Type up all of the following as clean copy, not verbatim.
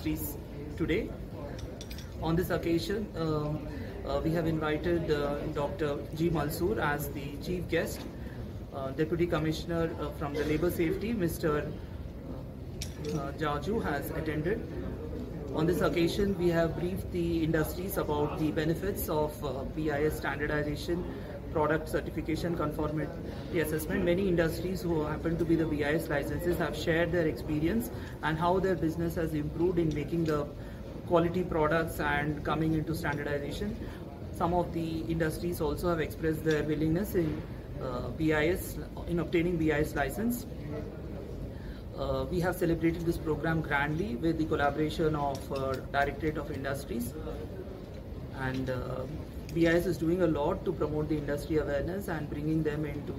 Industries today. On this occasion, we have invited Dr. G. Malsoor as the chief guest. Deputy Commissioner from the Labour Safety, Mr. Jaju, has attended. On this occasion, we have briefed the industries about the benefits of BIS standardization, product certification, conformity assessment. Many industries who happen to be the BIS licenses have shared their experience and how their business has improved in making the quality products and coming into standardization. Some of the industries also have expressed their willingness in obtaining BIS license. We have celebrated this program grandly with the collaboration of Directorate of Industries, and BIS is doing a lot to promote the industry awareness and bringing them into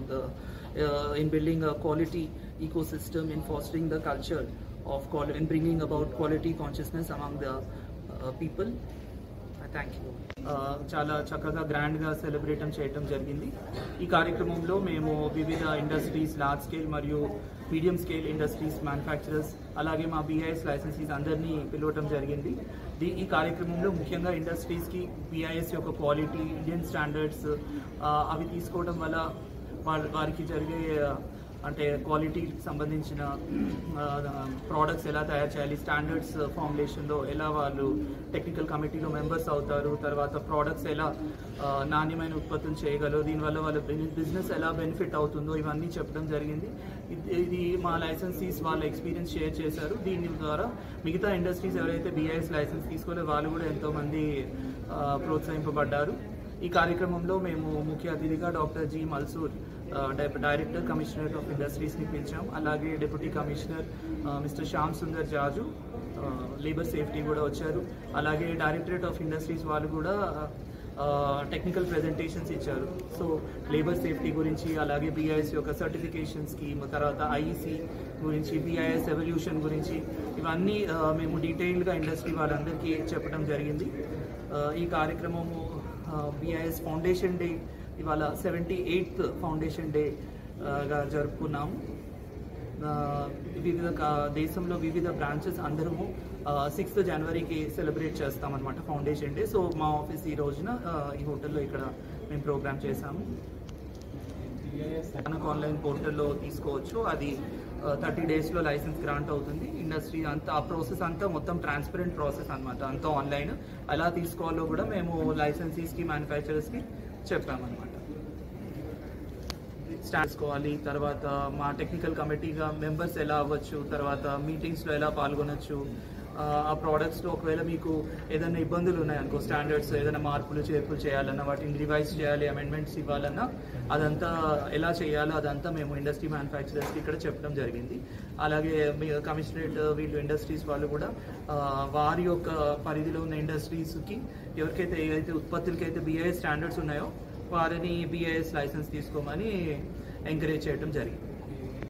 in building a quality ecosystem, in fostering the culture of quality, in bringing about quality consciousness among the people. Thank you. చాలా చక్కగా గ్రాండ్గా celebrate చేయడం జరిగింది. ఈ కార్యక్రమంలో మేము వివిధ industries, large scale మరియు మీడియం స్కేల్ ఇండస్ట్రీస్, మ్యానుఫ్యాక్చరర్స్, అలాగే మా BIS లైసెన్సీస్ అందరినీ పిలవటం జరిగింది. ఈ కార్యక్రమంలో ముఖ్యంగా ఇండస్ట్రీస్కి BIS యొక్క క్వాలిటీ, ఇండియన్ స్టాండర్డ్స్ అవి తీసుకోవడం వల్ల వారికి జరిగే అంటే క్వాలిటీకి సంబంధించిన ప్రోడక్ట్స్ ఎలా తయారు చేయాలి, స్టాండర్డ్స్ ఫార్ములేషన్లో ఎలా వాళ్ళు టెక్నికల్ కమిటీలో మెంబర్స్ అవుతారు, తర్వాత ప్రోడక్ట్స్ ఎలా నాణ్యమైన ఉత్పత్తులు చేయగలరు, దీనివల్ల వాళ్ళ బిజినెస్ ఎలా బెనిఫిట్ అవుతుందో ఇవన్నీ చెప్పడం జరిగింది. ఇది మా లైసెన్సీస్ వాళ్ళ ఎక్స్పీరియన్స్ షేర్ చేశారు. దీని ద్వారా మిగతా ఇండస్ట్రీస్ ఎవరైతే BIS లైసెన్స్ తీసుకోలేదో వాళ్ళు కూడా ఎంతోమంది ప్రోత్సహింపబడ్డారు. ఈ కార్యక్రమంలో మేము ముఖ్య అతిథిగా doctor G. Malsoor, director commissioner of ఇండస్ట్రీస్ని పిలిచాం. అలాగే deputy commissioner mister Shyam Sundar Jaju, labour safety కూడా వచ్చారు. అలాగే డైరెక్టరేట్ ఆఫ్ ఇండస్ట్రీస్ వాళ్ళు కూడా టెక్నికల్ ప్రెజెంటేషన్స్ ఇచ్చారు. సో లేబర్ సేఫ్టీ గురించి, అలాగే BIS యొక్క సర్టిఫికేషన్ స్కీమ్, తర్వాత IEC గురించి, BIS ఎవల్యూషన్ గురించి ఇవన్నీ మేము డీటెయిల్గా ఇండస్ట్రీ వాళ్ళందరికీ చెప్పడం జరిగింది. ఈ కార్యక్రమము BIS ఫౌండేషన్ డే, ఇవాళ 78th ఫౌండేషన్ డేగా జరుపుకున్నాము. దేశంలో వివిధ బ్రాంచెస్ అందరము 6th జనవరికి సెలబ్రేట్ చేస్తామన్నమాట ఫౌండేషన్ డే. సో మా ఆఫీస్ ఈ రోజున ఈ హోటల్లో ఇక్కడ మేము ప్రోగ్రామ్ చేశాము. మనకు ఆన్లైన్ పోర్టల్లో తీసుకోవచ్చు. అది 30 డేస్లో లైసెన్స్ గ్రాంట్ అవుతుంది. ఇండస్ట్రీ అంతా ఆ ప్రాసెస్ అంతా మొత్తం ట్రాన్స్పరెంట్ ప్రాసెస్ అనమాట, అంతా ఆన్లైన్. ఎలా తీసుకోవాలో కూడా మేము లైసెన్సీస్కి, మ్యానుఫ్యాక్చరర్స్కి చెప్పామన్నమాట. స్టార్ట్ చేసుకోవాలి, తర్వాత మా టెక్నికల్ కమిటీగా మెంబర్స్ ఎలా అవ్వచ్చు, తర్వాత మీటింగ్స్లో ఎలా పాల్గొనొచ్చు, ఆ ప్రోడక్ట్స్లో ఒకవేళ మీకు ఏదైనా ఇబ్బందులు ఉన్నాయనుకో, స్టాండర్డ్స్ ఏదైనా మార్పులు చేర్పులు చేయాలన్నా, వాటిని రివైజ్ చేయాలి, అమెండ్మెంట్స్ ఇవ్వాలన్నా అదంతా ఎలా చేయాలో అదంతా మేము ఇండస్ట్రీ మ్యానుఫ్యాక్చరర్స్కి ఇక్కడ చెప్పడం జరిగింది. అలాగే కమిషనరేట్ వీళ్ళు ఇండస్ట్రీస్ వాళ్ళు కూడా వారి యొక్క పరిధిలో ఉన్న ఇండస్ట్రీస్కి ఎవరికైతే ఏదైతే ఉత్పత్తులకైతే BIS స్టాండర్డ్స్ ఉన్నాయో వారిని BIS లైసెన్స్ తీసుకోమని ఎంకరేజ్ చేయడం జరిగింది.